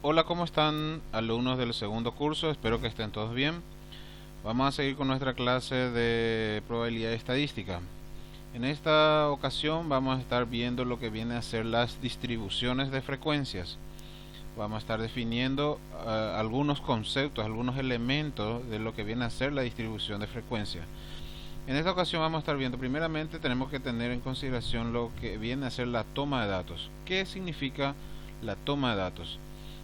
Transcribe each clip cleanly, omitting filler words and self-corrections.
Hola, ¿cómo están alumnos del segundo curso? Espero que estén todos bien. Vamos a seguir con nuestra clase de probabilidad estadística. En esta ocasión vamos a estar viendo lo que viene a ser las distribuciones de frecuencias. Vamos a estar definiendo algunos conceptos, algunos elementos de lo que viene a ser la distribución de frecuencia. En esta ocasión vamos a estar viendo, primeramente tenemos que tener en consideración lo que viene a ser la toma de datos. ¿Qué significa la toma de datos?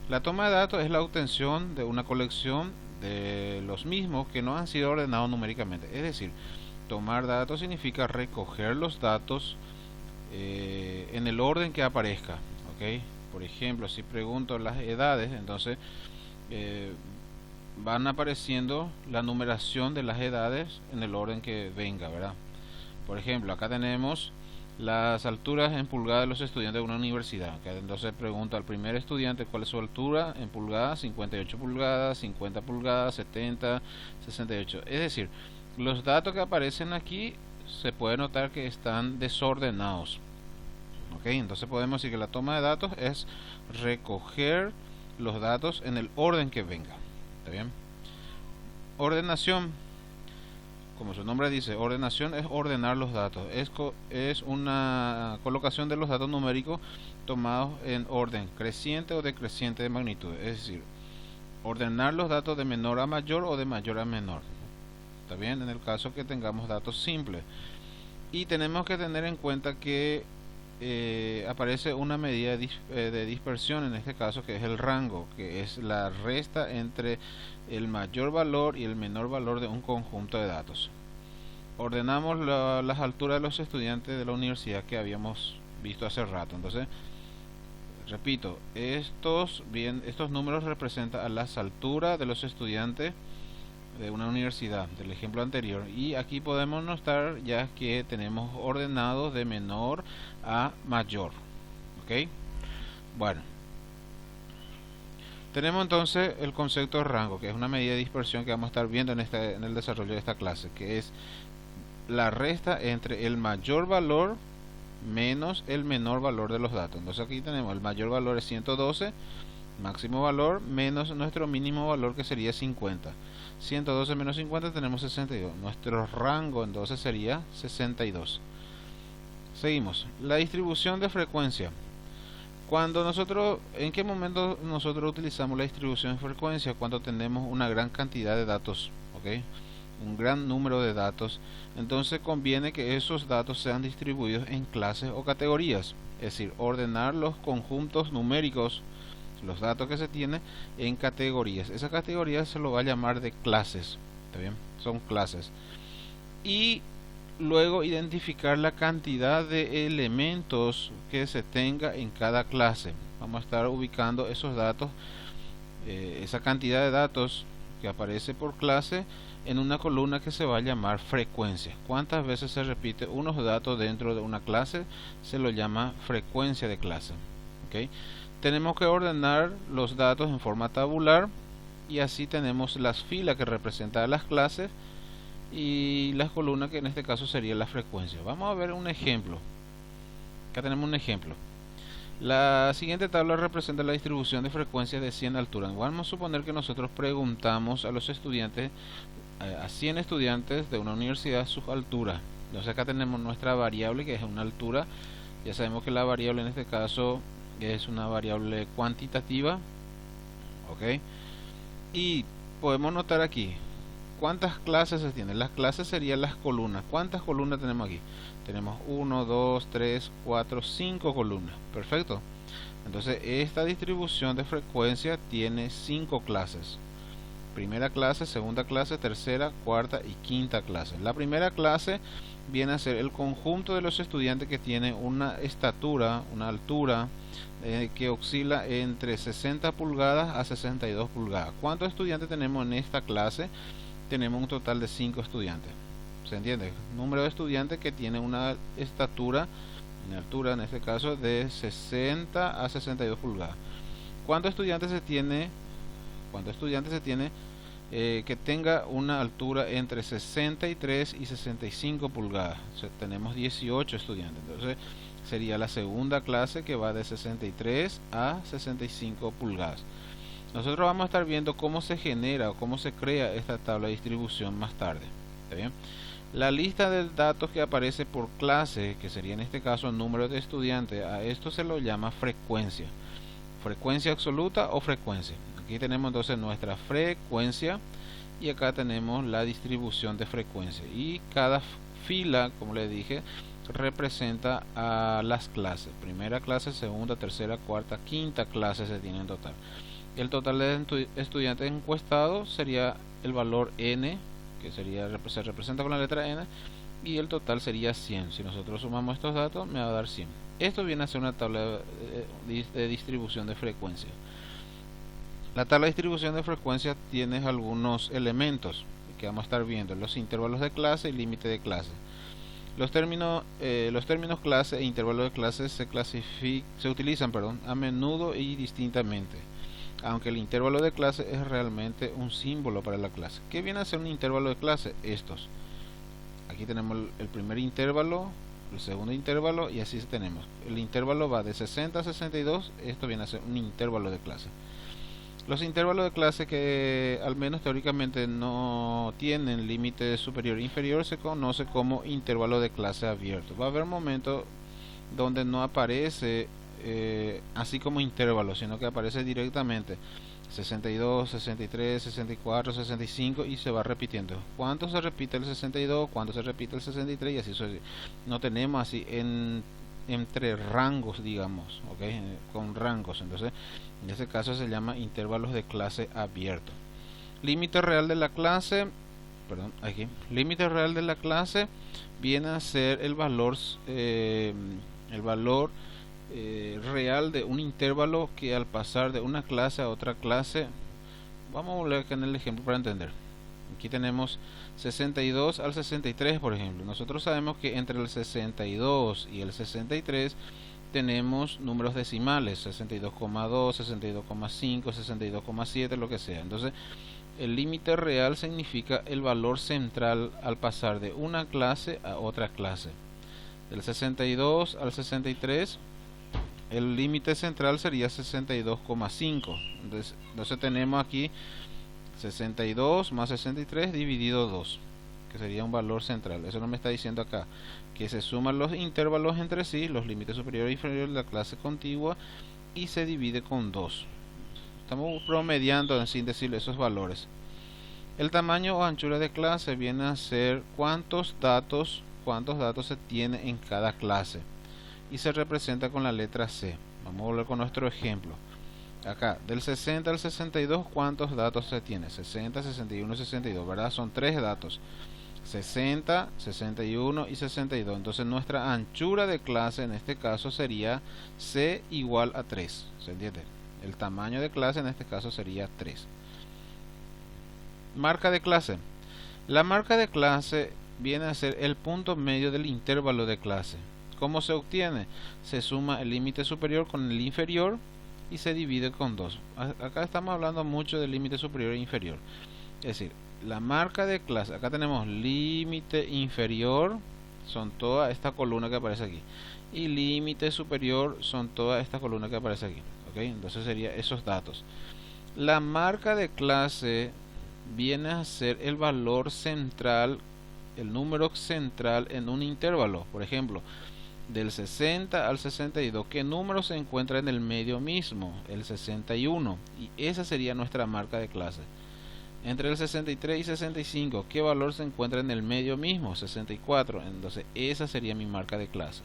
La toma de datos es la obtención de una colección de los mismos que no han sido ordenados numéricamente. Es decir, tomar datos significa recoger los datos en el orden que aparezca. ¿Ok? Por ejemplo, si pregunto las edades, entonces eh, van apareciendo la numeración de las edades en el orden que venga, ¿verdad? Por ejemplo, acá tenemos las alturas en pulgadas de los estudiantes de una universidad. Entonces pregunta al primer estudiante cuál es su altura en pulgadas: 58 pulgadas, 50 pulgadas, 70, 68. Es decir, los datos que aparecen aquí se puede notar que están desordenados. ¿Ok? Entonces podemos decir que la toma de datos es recoger los datos en el orden que venga. ¿Está bien? Ordenación, como su nombre dice, ordenación es ordenar los datos. Es una colocación de los datos numéricos tomados en orden creciente o decreciente de magnitud. Es decir, ordenar los datos de menor a mayor o de mayor a menor. ¿Está bien? En el caso que tengamos datos simples. Y tenemos que tener en cuenta que aparece una medida de dispersión, en este caso, que es el rango, que es la resta entre el mayor valor y el menor valor de un conjunto de datos. Ordenamos las alturas de los estudiantes de la universidad que habíamos visto hace rato. Entonces, repito, estos números representan a las alturas de los estudiantes de una universidad del ejemplo anterior, y aquí podemos notar ya que tenemos ordenados de menor a mayor. Ok, bueno, tenemos entonces el concepto de rango, que es una medida de dispersión que vamos a estar viendo en el desarrollo de esta clase, que es la resta entre el mayor valor menos el menor valor de los datos. Entonces aquí tenemos el mayor valor es 112, máximo valor, menos nuestro mínimo valor, que sería 50. 112 menos 50 tenemos 62. Nuestro rango entonces sería 62. Seguimos. La distribución de frecuencia. ¿En qué momento nosotros utilizamos la distribución de frecuencia? Cuando tenemos una gran cantidad de datos, ¿ok? Un gran número de datos. Entonces conviene que esos datos sean distribuidos en clases o categorías. Es decir, ordenar los conjuntos numéricos, los datos que se tienen, en categorías. Esa categoría se lo va a llamar de clases. ¿Está bien? Son clases. Y luego identificar la cantidad de elementos que se tenga en cada clase. Vamos a estar ubicando esos datos, esa cantidad de datos que aparece por clase, en una columna que se va a llamar frecuencia. ¿Cuántas veces se repite unos datos dentro de una clase? Se lo llama frecuencia de clase. ¿Okay? Tenemos que ordenar los datos en forma tabular, y así tenemos las filas que representan las clases y las columnas, que en este caso sería la frecuencia. Vamos a ver un ejemplo. Acá tenemos un ejemplo. La siguiente tabla representa la distribución de frecuencias de 100 alturas. Vamos a suponer que nosotros preguntamos a los estudiantes, a 100 estudiantes de una universidad, sus alturas. Entonces acá tenemos nuestra variable, que es una altura. Ya sabemos que la variable en este caso es una variable cuantitativa. Ok, y podemos notar aquí cuántas clases se tienen. Las clases serían las columnas. ¿Cuántas columnas tenemos aquí? Tenemos 1, 2, 3, 4, 5 columnas. Perfecto. Entonces esta distribución de frecuencia tiene 5 clases. Primera clase, segunda clase, tercera, cuarta y quinta clase. La primera clase viene a ser el conjunto de los estudiantes que tienen una estatura, una altura que oscila entre 60 pulgadas a 62 pulgadas. ¿Cuántos estudiantes tenemos en esta clase? Tenemos un total de 5 estudiantes. ¿Se entiende? Número de estudiantes que tienen una estatura, una altura en este caso, de 60 a 62 pulgadas. ¿Cuántos estudiantes se tiene? Que tenga una altura entre 63 y 65 pulgadas. O sea, tenemos 18 estudiantes. Entonces sería la segunda clase, que va de 63 a 65 pulgadas. Nosotros vamos a estar viendo cómo se genera o cómo se crea esta tabla de distribución más tarde. ¿Está bien? La lista de datos que aparece por clase, que sería en este caso el número de estudiantes, a esto se lo llama frecuencia. Frecuencia absoluta o frecuencia. Aquí tenemos entonces nuestra frecuencia y acá tenemos la distribución de frecuencia. Y cada fila, como les dije, representa a las clases. Primera clase, segunda, tercera, cuarta, quinta clase se tiene en total. El total de estudiantes encuestados sería el valor n, que se representa con la letra n, y el total sería 100. Si nosotros sumamos estos datos, me va a dar 100. Esto viene a ser una tabla de distribución de frecuencia. La tabla de distribución de frecuencia tiene algunos elementos que vamos a estar viendo: los intervalos de clase y límite de clase. Los términos clase e intervalo de clase se utilizan a menudo y distintamente, aunque el intervalo de clase es realmente un símbolo para la clase. ¿Qué viene a ser un intervalo de clase? Estos. Aquí tenemos el primer intervalo, el segundo intervalo, y así tenemos. El intervalo va de 60 a 62, esto viene a ser un intervalo de clase. Los intervalos de clase que al menos teóricamente no tienen límite superior e inferior se conoce como intervalo de clase abierto. Va a haber momentos donde no aparece así como intervalo, sino que aparece directamente 62, 63, 64, 65 y se va repitiendo. ¿Cuánto se repite el 62? ¿Cuánto se repite el 63? Y así sucesivamente. No tenemos así entre rangos, digamos, ¿okay? Con rangos. Entonces, en este caso se llama intervalos de clase abierto. Límite real de la clase, límite real de la clase viene a ser el valor real de un intervalo que al pasar de una clase a otra clase, vamos a volver acá en el ejemplo para entender. Aquí tenemos 62 al 63, por ejemplo. Nosotros sabemos que entre el 62 y el 63 tenemos números decimales, 62,2, 62,5, 62,7, lo que sea. Entonces, el límite real significa el valor central al pasar de una clase a otra clase. Del 62 al 63, el límite central sería 62,5. Entonces tenemos aquí 62 más 63 dividido 2, que sería un valor central. Eso no me está diciendo acá que se suman los intervalos entre sí, los límites superior e inferior de la clase contigua, y se divide con 2. Estamos promediando, sin decirle, esos valores. El tamaño o anchura de clase viene a ser cuántos datos se tiene en cada clase, y se representa con la letra C. Vamos a volver con nuestro ejemplo. Acá, del 60 al 62, ¿cuántos datos se tiene? 60, 61 y 62, ¿verdad? Son 3 datos. 60, 61 y 62. Entonces nuestra anchura de clase en este caso sería C igual a 3. ¿Se entiende? El tamaño de clase en este caso sería 3. Marca de clase. La marca de clase viene a ser el punto medio del intervalo de clase. ¿Cómo se obtiene? Se suma el límite superior con el inferior y se divide con 2. Acá estamos hablando mucho del límite superior e inferior. Es decir, la marca de clase, acá tenemos límite inferior, son toda esta columna que aparece aquí, y límite superior son toda esta columna que aparece aquí. ¿Okay? Entonces sería esos datos. La marca de clase viene a ser el valor central, el número central en un intervalo. Por ejemplo, del 60 al 62, ¿qué número se encuentra en el medio mismo? El 61, y esa sería nuestra marca de clase. Entre el 63 y 65, ¿qué valor se encuentra en el medio mismo? 64. Entonces esa sería mi marca de clase.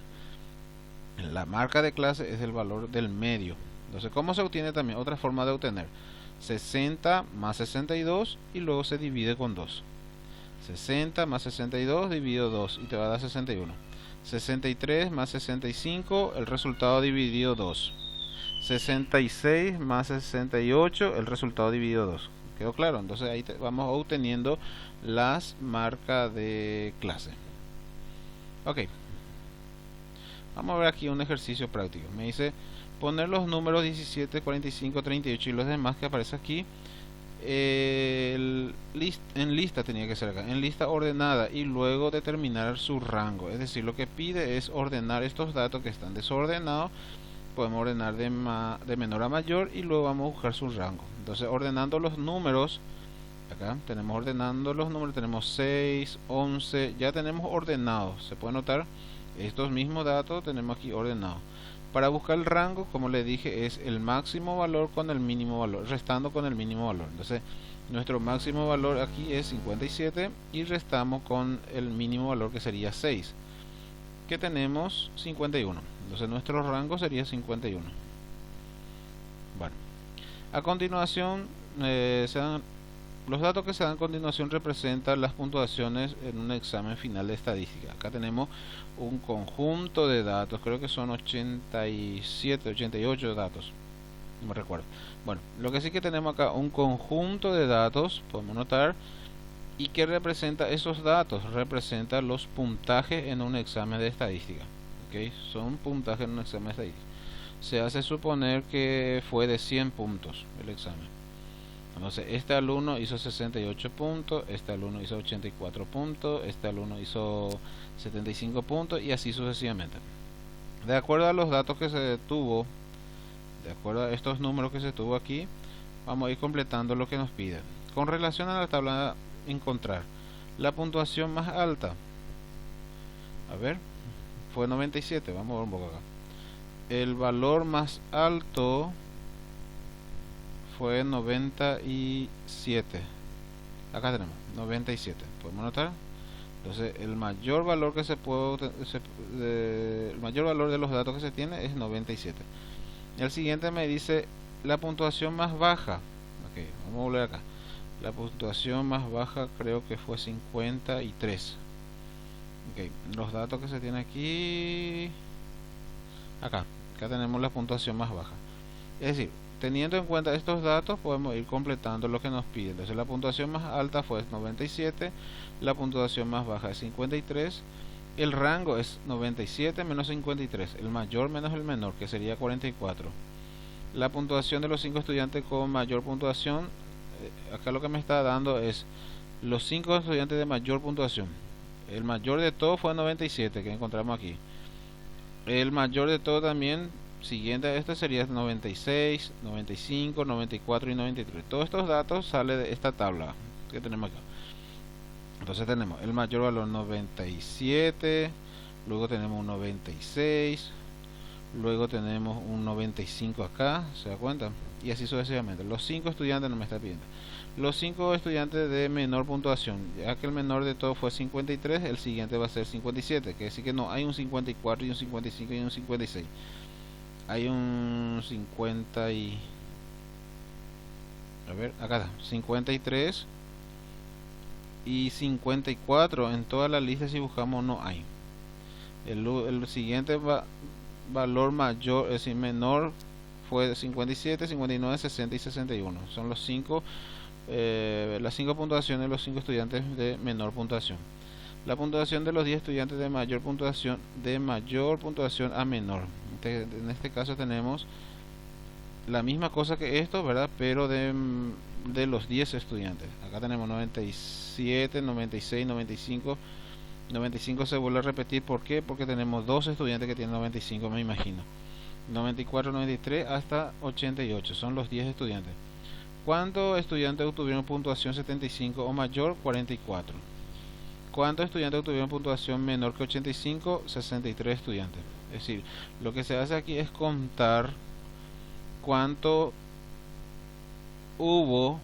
La marca de clase es el valor del medio. Entonces, ¿cómo se obtiene también? Otra forma de obtener: 60 más 62 y luego se divide con 2. 60 más 62 dividido 2 y te va a dar 61. 63 más 65, el resultado dividido 2. 66 más 68, el resultado dividido 2. ¿Quedó claro? Entonces ahí vamos obteniendo las marcas de clase. Ok. Vamos a ver aquí un ejercicio práctico. Me dice poner los números 17, 45, 38 y los demás que aparece aquí en lista, tenía que ser acá, en lista ordenada, y luego determinar su rango. Es decir, lo que pide es ordenar estos datos que están desordenados podemos ordenar de menor a mayor y luego vamos a buscar su rango. Entonces, ordenando los números, acá tenemos ordenando los números, tenemos 6, 11, ya tenemos ordenados. Se puede notar estos mismos datos, tenemos aquí ordenados. Para buscar el rango, como le dije, es el máximo valor con el mínimo valor, restando con el mínimo valor. Entonces, nuestro máximo valor aquí es 57 y restamos con el mínimo valor que sería 6, que tenemos 51. Entonces, nuestro rango sería 51. Bueno, a continuación, los datos que se dan a continuación representan las puntuaciones en un examen final de estadística. Acá tenemos un conjunto de datos, creo que son 87, 88 datos, no me recuerdo. Bueno, lo que sí que tenemos acá un conjunto de datos, podemos notar, y que representa esos datos, representa los puntajes en un examen de estadística. ¿Okay? Son puntajes en un examen de estadística. Se hace suponer que fue de 100 puntos el examen. Entonces, este alumno hizo 68 puntos, este alumno hizo 84 puntos, este alumno hizo 75 puntos y así sucesivamente. De acuerdo a los datos que se tuvo, de acuerdo a estos números que se tuvo aquí, vamos a ir completando lo que nos piden. Con relación a la tabla, encontrar la puntuación más alta. A ver, fue 97, vamos a ver un poco acá. El valor más alto fue 97. Acá tenemos 97, podemos notar. Entonces, el mayor valor que el mayor valor de los datos que se tiene es 97. El siguiente me dice la puntuación más baja. Ok, vamos a volver acá. La puntuación más baja creo que fue 53. Ok, los datos que se tienen aquí. Acá tenemos la puntuación más baja. Es decir, teniendo en cuenta estos datos, podemos ir completando lo que nos pide. Entonces, la puntuación más alta fue 97, la puntuación más baja es 53, el rango es 97 menos 53, el mayor menos el menor, que sería 44. La puntuación de los 5 estudiantes con mayor puntuación, acá lo que me está dando es los 5 estudiantes de mayor puntuación. El mayor de todo fue 97, que encontramos aquí. El mayor de todo también, siguiente a este, sería 96, 95, 94 y 93. Todos estos datos salen de esta tabla que tenemos acá. Entonces tenemos el mayor valor 97, luego tenemos un 96, luego tenemos un 95 acá, ¿se da cuenta? Y así sucesivamente. Los 5 estudiantes no me está pidiendo. Los 5 estudiantes de menor puntuación, ya que el menor de todo fue 53, el siguiente va a ser 57, que decir que no hay un 54 y un 55 y un 56. Hay un 50 y... A ver, acá está, 53 y 54 en toda la lista. Si buscamos no hay. El siguiente valor mayor, es decir, menor, fue 57, 59, 60 y 61. Son los 5, las 5 puntuaciones de los 5 estudiantes de menor puntuación. La puntuación de los 10 estudiantes de mayor puntuación a menor. En este caso tenemos la misma cosa que esto, ¿verdad? Pero de los 10 estudiantes. Acá tenemos 97, 96, 95. 95 se vuelve a repetir. ¿Por qué? Porque tenemos 2 estudiantes que tienen 95, me imagino. 94, 93 hasta 88. Son los 10 estudiantes. ¿Cuántos estudiantes obtuvieron puntuación 75 o mayor? 44. ¿Cuántos estudiantes obtuvieron puntuación menor que 85? 63 estudiantes. Es decir, lo que se hace aquí es contar cuánto hubo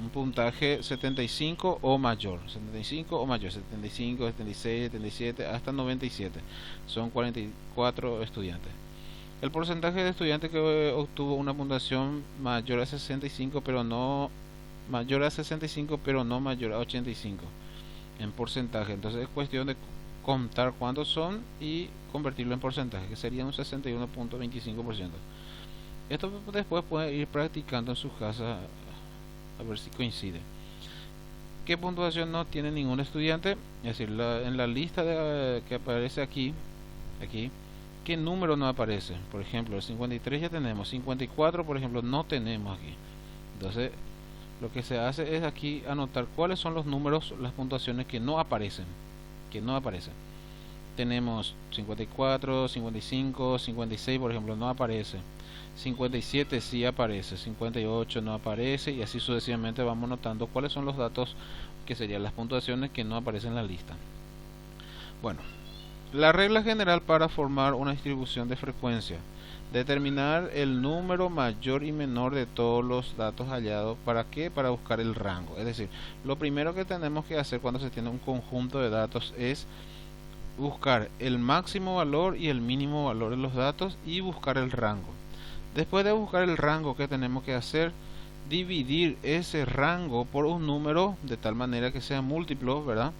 un puntaje 75 o mayor, 75 o mayor, 75, 76, 77 hasta 97. Son 44 estudiantes. El porcentaje de estudiantes que obtuvo una puntuación mayor a 65 pero no mayor a 65 pero no mayor a 85 en porcentaje. Entonces es cuestión de contar cuántos son y convertirlo en porcentaje, que sería un 61.25%. Esto después puede ir practicando en su casa a ver si coincide. ¿Qué puntuación no tiene ningún estudiante? Es decir, en la lista que aparece aquí, ¿qué número no aparece? Por ejemplo, el 53 ya tenemos, 54 por ejemplo no tenemos aquí. Entonces lo que se hace es aquí anotar cuáles son los números, las puntuaciones que no aparecen. tenemos 54, 55, 56 por ejemplo no aparece, 57 sí aparece, 58 no aparece, y así sucesivamente vamos notando cuáles son los datos que serían las puntuaciones que no aparecen en la lista. Bueno, la regla general para formar una distribución de frecuencia: determinar el número mayor y menor de todos los datos hallados. ¿Para qué? Para buscar el rango. Es decir, lo primero que tenemos que hacer cuando se tiene un conjunto de datos es buscar el máximo valor y el mínimo valor de los datos y buscar el rango. Después de buscar el rango, ¿qué tenemos que hacer? Dividir ese rango por un número de tal manera que sea múltiplo, ¿verdad?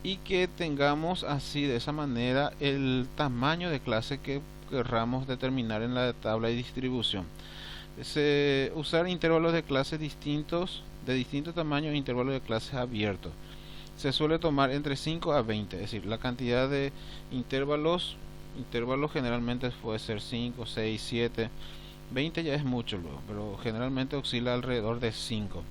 Y que tengamos así, de esa manera, el tamaño de clase que querramos determinar en la tabla de distribución. Usar intervalos de clases distintos, de distinto tamaño, e intervalos de clases abiertos. Se suele tomar entre 5 a 20, es decir, la cantidad de intervalos generalmente puede ser 5, 6, 7, 20 ya es mucho luego, pero generalmente oscila alrededor de 5.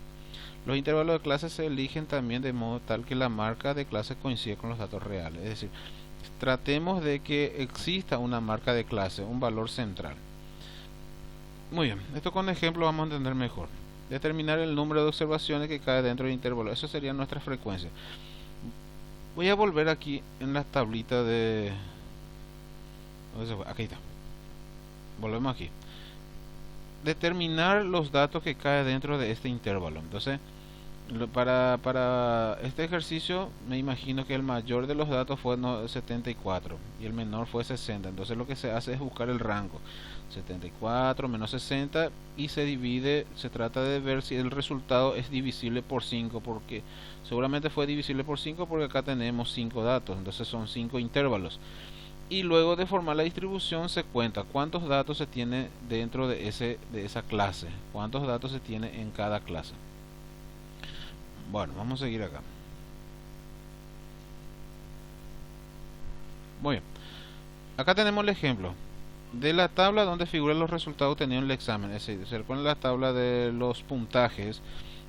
Los intervalos de clase se eligen también de modo tal que la marca de clase coincide con los datos reales, es decir, tratemos de que exista una marca de clase, un valor central. Muy bien, esto con ejemplo vamos a entender mejor. Determinar el número de observaciones que cae dentro del intervalo, eso sería nuestra frecuencia. Voy a volver aquí en la tablita de... ¿dónde se fue? Aquí está. Volvemos aquí. Determinar los datos que cae dentro de este intervalo. Entonces, para este ejercicio me imagino que el mayor de los datos fue 74 y el menor fue 60. Entonces lo que se hace es buscar el rango 74 menos 60 y se trata de ver si el resultado es divisible por 5, porque seguramente fue divisible por 5 porque acá tenemos 5 datos, entonces son 5 intervalos. Y luego de formar la distribución se cuenta cuántos datos se tiene dentro de esa clase, cuántos datos se tiene en cada clase. Bueno, vamos a seguir acá. Muy bien. Acá tenemos el ejemplo de la tabla donde figuran los resultados obtenidos en el examen. Es decir, se pone la tabla de los puntajes.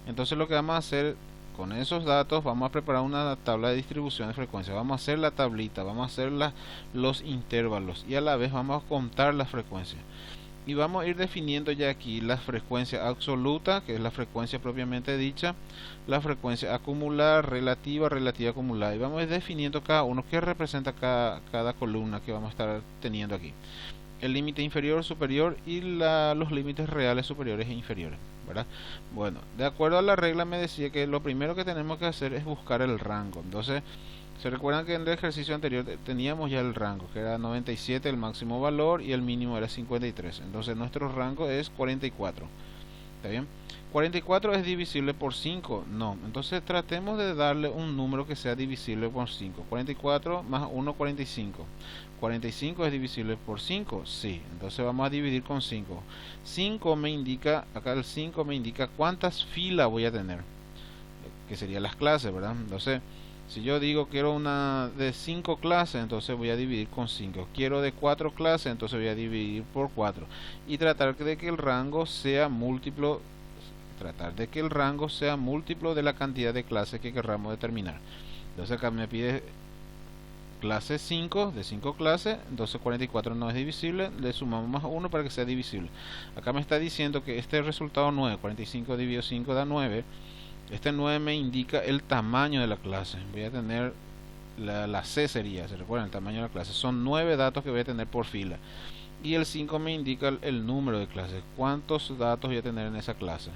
Entonces lo que vamos a hacer con esos datos, vamos a preparar una tabla de distribución de frecuencia. Vamos a hacer la tablita, vamos a hacer los intervalos y a la vez vamos a contar las frecuencias. Y vamos a ir definiendo ya aquí la frecuencia absoluta, que es la frecuencia propiamente dicha, la frecuencia acumulada, relativa acumulada. Y vamos a ir definiendo cada uno que representa cada columna que vamos a estar teniendo aquí. El límite inferior, superior y los límites reales superiores e inferiores, ¿verdad? Bueno, de acuerdo a la regla me decía que lo primero que tenemos que hacer es buscar el rango. Entonces, se recuerdan que en el ejercicio anterior teníamos ya el rango, que era 97 el máximo valor y el mínimo era 53. Entonces nuestro rango es 44. ¿Está bien? 44 es divisible por 5. No. Entonces tratemos de darle un número que sea divisible por 5. 44 más 1, 45. 45 es divisible por 5. Sí. Entonces vamos a dividir con 5. 5 me indica, acá el 5 me indica cuántas filas voy a tener. Que serían las clases, ¿verdad? Entonces, si yo digo quiero una de 5 clases, entonces voy a dividir con 5. Quiero de 4 clases, entonces voy a dividir por 4. Y tratar de que el rango sea múltiplo. De la cantidad de clases que querramos determinar. Entonces acá me pide clase 5, de 5 clases, entonces 44 no es divisible, le sumamos más 1 para que sea divisible. Acá me está diciendo que este resultado 9, 45 dividido 5 da 9. Este 9 me indica el tamaño de la clase. Voy a tener la C sería, ¿se recuerdan? El tamaño de la clase. Son 9 datos que voy a tener por fila. Y el 5 me indica el número de clases. ¿Cuántos datos voy a tener en esa clase?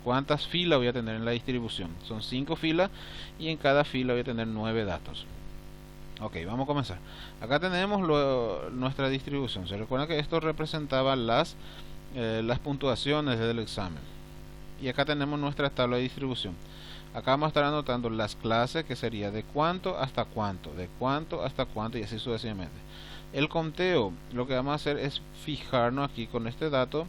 ¿Cuántas filas voy a tener en la distribución? Son 5 filas y en cada fila voy a tener 9 datos. Ok, vamos a comenzar. Acá tenemos nuestra distribución. Se recuerda que esto representaba las puntuaciones del examen. Y acá tenemos nuestra tabla de distribución. Acá vamos a estar anotando las clases, que sería de cuánto hasta cuánto, de cuánto hasta cuánto y así sucesivamente. El conteo, lo que vamos a hacer es fijarnos aquí con este dato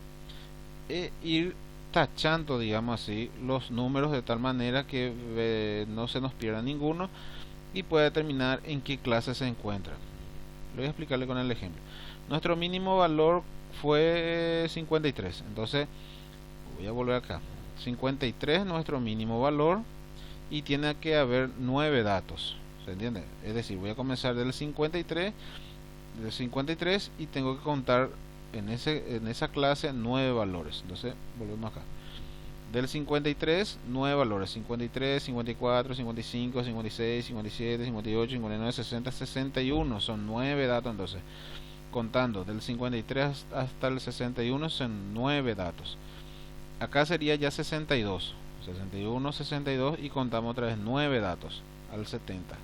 e ir tachando, digamos así, los números de tal manera que no se nos pierda ninguno y pueda determinar en qué clase se encuentra. Voy a explicarle con el ejemplo. Nuestro mínimo valor fue 53, entonces voy a volver acá. 53 nuestro mínimo valor y tiene que haber 9 datos. ¿Se entiende? Es decir, voy a comenzar del 53 y tengo que contar en esa clase 9 valores. Entonces, volvemos acá. Del 53, 9 valores: 53, 54, 55, 56, 57, 58, 59, 60, 61. Son 9 datos. Entonces, contando del 53 hasta el 61 son 9 datos. Acá sería ya 62. 61, 62 y contamos otra vez 9 datos al 70.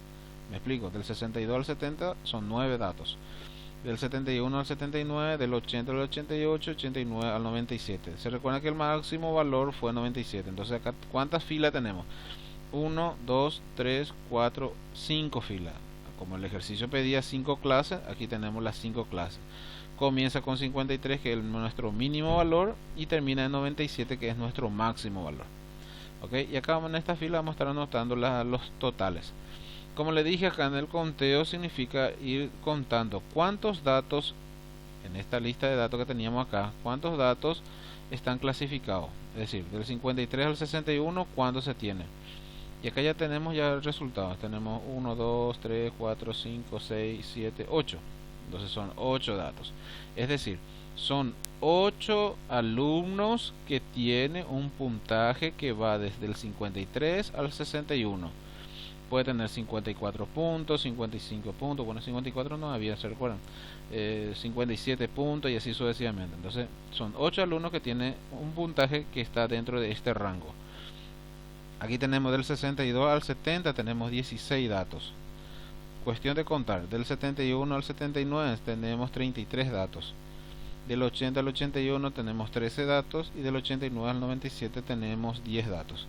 ¿Me explico? Del 62 al 70 son 9 datos. Del 71 al 79, del 80 al 88, 89 al 97. Se recuerda que el máximo valor fue 97. Entonces acá, ¿cuántas filas tenemos? 1, 2, 3, 4, 5 filas. Como el ejercicio pedía 5 clases, aquí tenemos las 5 clases. Comienza con 53, que es nuestro mínimo valor, y termina en 97, que es nuestro máximo valor. ¿Ok? Y acá en esta fila vamos a estar anotando los totales. Como le dije, acá en el conteo significa ir contando cuántos datos, en esta lista de datos que teníamos acá, cuántos datos están clasificados. Es decir, del 53 al 61, cuántos se tiene. Y acá ya tenemos ya el resultado. Tenemos 1, 2, 3, 4, 5, 6, 7, 8. Entonces son 8 datos. Es decir, son 8 alumnos que tienen un puntaje que va desde el 53 al 61. Puede tener 54 puntos, 55 puntos, bueno, 54 no había, se recuerdan, 57 puntos y así sucesivamente. Entonces son 8 alumnos que tienen un puntaje que está dentro de este rango. Aquí tenemos del 62 al 70, tenemos 16 datos. Cuestión de contar: del 71 al 79 tenemos 33 datos. Del 80 al 81 tenemos 13 datos. Y del 89 al 97 tenemos 10 datos.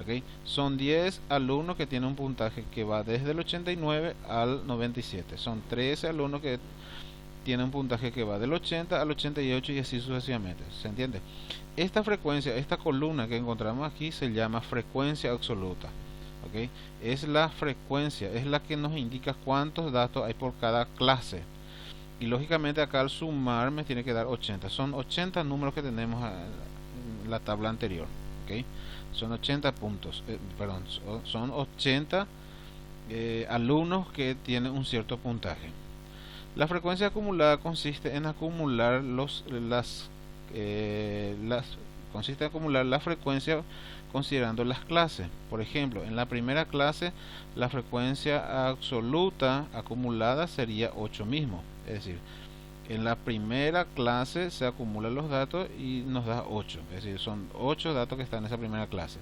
¿Okay? Son 10 alumnos que tienen un puntaje que va desde el 89 al 97. Son 13 alumnos que tienen un puntaje que va del 80 al 88 y así sucesivamente. ¿Se entiende? Esta frecuencia, esta columna que encontramos aquí se llama frecuencia absoluta. ¿Okay? Es la frecuencia, es la que nos indica cuántos datos hay por cada clase. Y lógicamente acá al sumar me tiene que dar 80. Son 80 números que tenemos en la tabla anterior. ¿Okay? Son 80 puntos, son 80 alumnos que tienen un cierto puntaje. La frecuencia acumulada consiste en acumular consiste en acumular la frecuencia considerando las clases. Por ejemplo, en la primera clase la frecuencia absoluta acumulada sería 8 mismo. Es decir, en la primera clase se acumulan los datos y nos da 8. Es decir, son 8 datos que están en esa primera clase.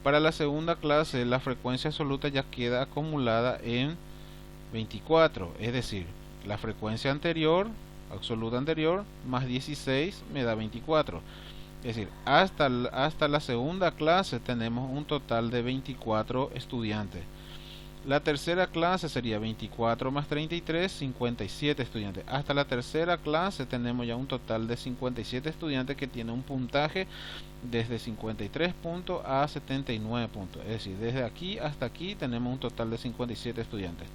Para la segunda clase la frecuencia absoluta ya queda acumulada en 24. Es decir, la frecuencia anterior, absoluta anterior, más 16 me da 24. Es decir, hasta la segunda clase tenemos un total de 24 estudiantes. La tercera clase sería 24 más 33, 57 estudiantes. Hasta la tercera clase tenemos ya un total de 57 estudiantes que tienen un puntaje desde 53 puntos a 79 puntos. Es decir, desde aquí hasta aquí tenemos un total de 57 estudiantes.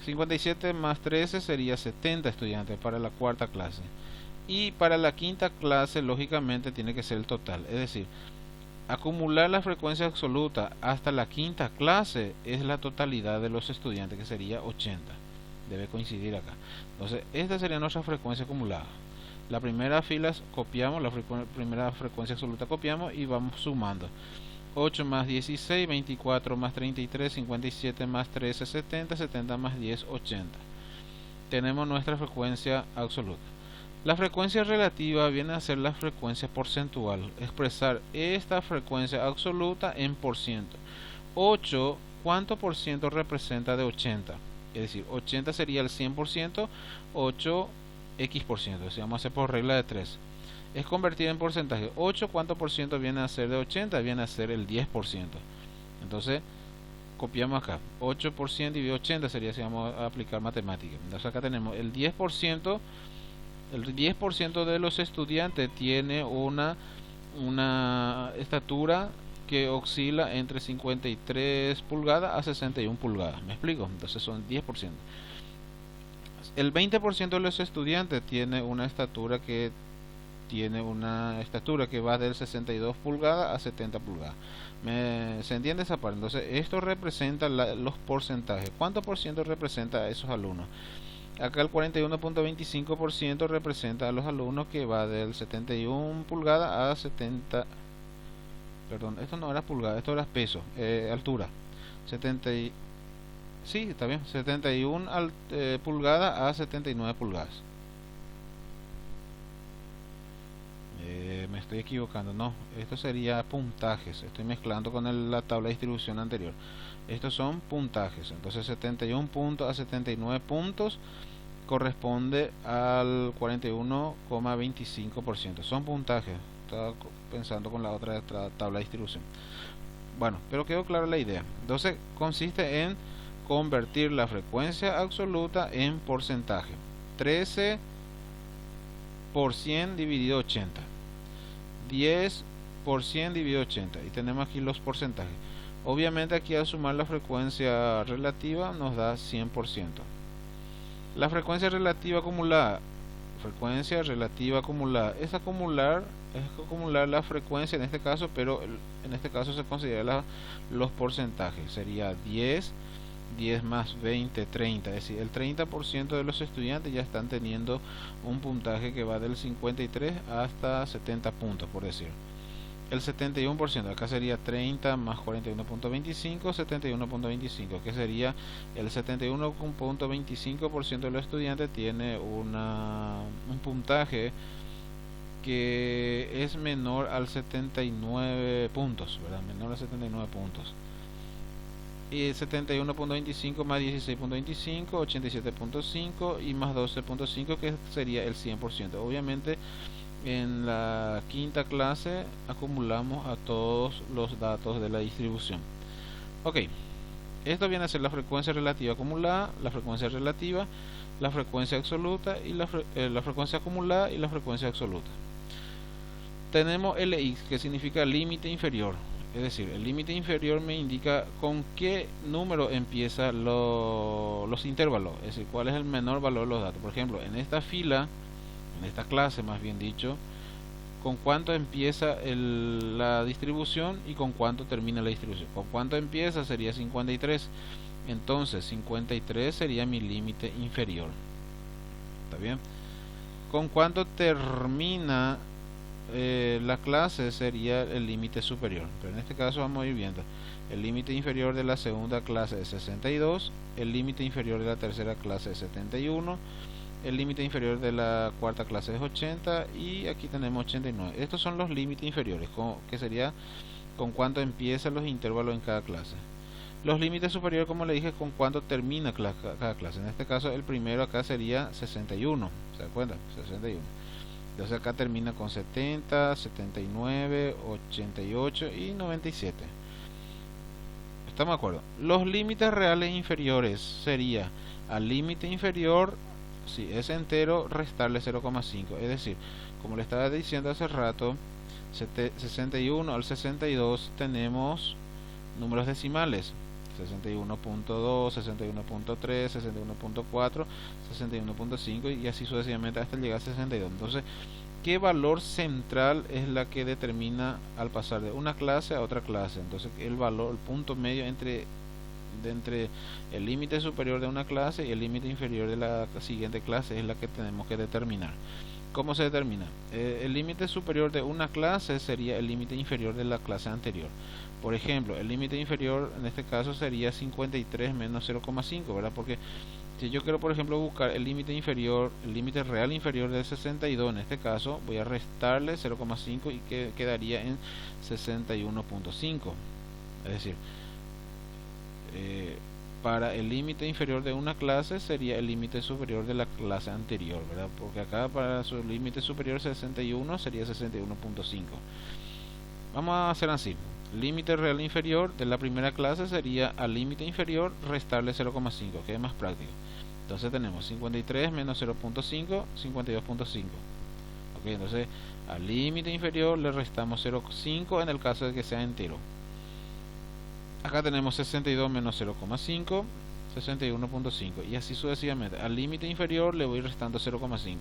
57 más 13 sería 70 estudiantes para la cuarta clase. Y para la quinta clase lógicamente tiene que ser el total. Es decir, acumular la frecuencia absoluta hasta la quinta clase es la totalidad de los estudiantes, que sería 80. Debe coincidir acá. Entonces, esta sería nuestra frecuencia acumulada. La primera fila copiamos, la primera frecuencia absoluta copiamos y vamos sumando. 8 más 16, 24 más 33, 57 más 13, 70, 70 más 10, 80. Tenemos nuestra frecuencia absoluta. La frecuencia relativa viene a ser la frecuencia porcentual, expresar esta frecuencia absoluta en por ciento. 8, ¿cuánto por ciento representa de 80? Es decir, 80 sería el 100%, 8 x%. Es decir, vamos a hacer por regla de 3. Es convertir en porcentaje. 8, ¿cuánto por ciento viene a ser de 80? Viene a ser el 10%. Entonces, copiamos acá. 8% dividido 80 sería si vamos a aplicar matemáticas. Entonces acá tenemos el 10%. El 10% de los estudiantes tiene una estatura que oscila entre 53 pulgadas a 61 pulgadas. ¿Me explico? Entonces son 10%. El 20% de los estudiantes tiene una estatura que tiene una estatura que va del 62 pulgadas a 70 pulgadas. ¿Se entiende esa parte? Entonces esto representa los porcentajes. ¿Cuánto por ciento representa a esos alumnos? Acá el 41.25% representa a los alumnos que va del 71 pulgadas a 70. Perdón, esto no era pulgada, esto era peso, altura. 70 sí, está bien, 71 pulgadas a 79 pulgadas. Me estoy equivocando, no, esto sería puntajes, estoy mezclando con la tabla de distribución anterior. Estos son puntajes, entonces 71 puntos a 79 puntos corresponde al 41,25%. Son puntajes, estaba pensando con la otra tabla de distribución. Bueno, pero quedó clara la idea. Entonces consiste en convertir la frecuencia absoluta en porcentaje. 13 por 100 dividido 80. 10 por 100 dividido 80. Y tenemos aquí los porcentajes. Obviamente aquí al sumar la frecuencia relativa nos da 100%. La frecuencia relativa acumulada. Es acumular la frecuencia en este caso, pero en este caso se considera los porcentajes. Sería 10 más 20, 30. Es decir, el 30% de los estudiantes ya están teniendo un puntaje que va del 53 hasta 70 puntos, por decir. El 71%, acá sería 30 más 41.25, 71.25, que sería el 71.25% de los estudiantes tiene un puntaje que es menor al 79 puntos, ¿verdad? Menor a 79 puntos. Y 71.25 más 16.25, 87.5 y más 12.5, que sería el 100%. Obviamente en la quinta clase acumulamos a todos los datos de la distribución. Ok, esto viene a ser la frecuencia relativa acumulada, la frecuencia relativa, la frecuencia absoluta y la frecuencia acumulada y la frecuencia absoluta. Tenemos LX, que significa límite inferior. Es decir, el límite inferior me indica con qué número empiezan los intervalos, es decir, cuál es el menor valor de los datos. Por ejemplo, en esta fila, en esta clase más bien dicho, con cuánto empieza la distribución y con cuánto termina la distribución. Con cuánto empieza sería 53, entonces 53 sería mi límite inferior. ¿Está bien? Con cuánto termina la clase sería el límite superior, pero en este caso vamos a ir viendo el límite inferior de la segunda clase es 62, el límite inferior de la tercera clase es 71, el límite inferior de la cuarta clase es 80 y aquí tenemos 89. Estos son los límites inferiores, que sería con cuánto empiezan los intervalos en cada clase. Los límites superiores, como le dije, con cuánto termina cada clase. En este caso el primero acá sería 61, ¿se dan cuenta? 61. Entonces acá termina con 70, 79, 88 y 97. ¿Estamos de acuerdo? Los límites reales inferiores sería al límite inferior, si es entero, restarle 0,5. Es decir, como le estaba diciendo hace rato, 61 al 62 tenemos números decimales. 61.2, 61.3, 61.4, 61.5 y así sucesivamente hasta llegar a 62. Entonces, ¿qué valor central es la que determina al pasar de una clase a otra clase? Entonces, el punto medio entre el límite superior de una clase y el límite inferior de la siguiente clase es la que tenemos que determinar. ¿Cómo se determina? El límite superior de una clase sería el límite inferior de la clase anterior. Por ejemplo, el límite inferior en este caso sería 53 menos 0,5, ¿verdad? Porque si yo quiero, por ejemplo, buscar el límite inferior, el límite real inferior de 62, en este caso voy a restarle 0,5 y quedaría en 61.5. Es decir, para el límite inferior de una clase sería el límite superior de la clase anterior, ¿verdad? Porque acá para su límite superior 61 sería 61.5. Vamos a hacer así. Límite real inferior de la primera clase sería al límite inferior restarle 0,5, que es más práctico. Entonces tenemos 53 menos 0.5, 52.5. Ok, entonces al límite inferior le restamos 0,5 en el caso de que sea entero. Acá tenemos 62 menos 0,5 61.5 y así sucesivamente. Al límite inferior le voy restando 0,5,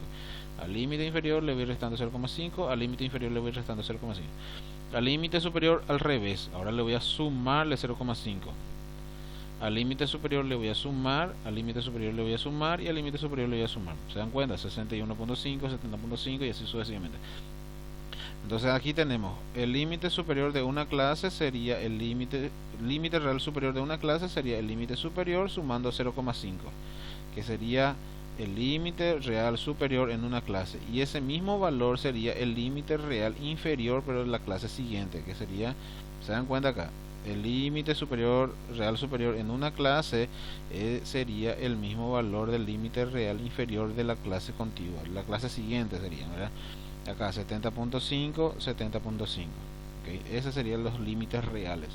al límite inferior le voy restando 0,5, al límite inferior le voy restando 0,5, al límite superior al revés, ahora le voy a sumarle 0,5, al límite superior le voy a sumar, al límite superior le voy a sumar y al límite superior le voy a sumar. ¿Se dan cuenta? 61.5, 70.5 y así sucesivamente. Entonces aquí tenemos el límite superior de una clase sería el límite real superior de una clase sería el límite superior sumando 0,5, que sería el límite real superior en una clase, y ese mismo valor sería el límite real inferior pero en la clase siguiente, que sería, se dan cuenta acá, el límite superior real superior en una clase sería el mismo valor del límite real inferior de la clase contigua, la clase siguiente sería, ¿verdad? Acá 70.5, 70.5. ¿Okay? Esos serían los límites reales.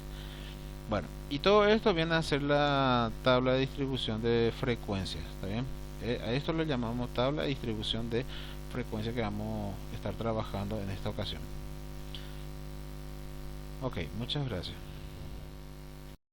Bueno, y todo esto viene a ser la tabla de distribución de frecuencias. ¿Está bien? A esto le llamamos tabla de distribución de frecuencia que vamos a estar trabajando en esta ocasión. Ok, muchas gracias.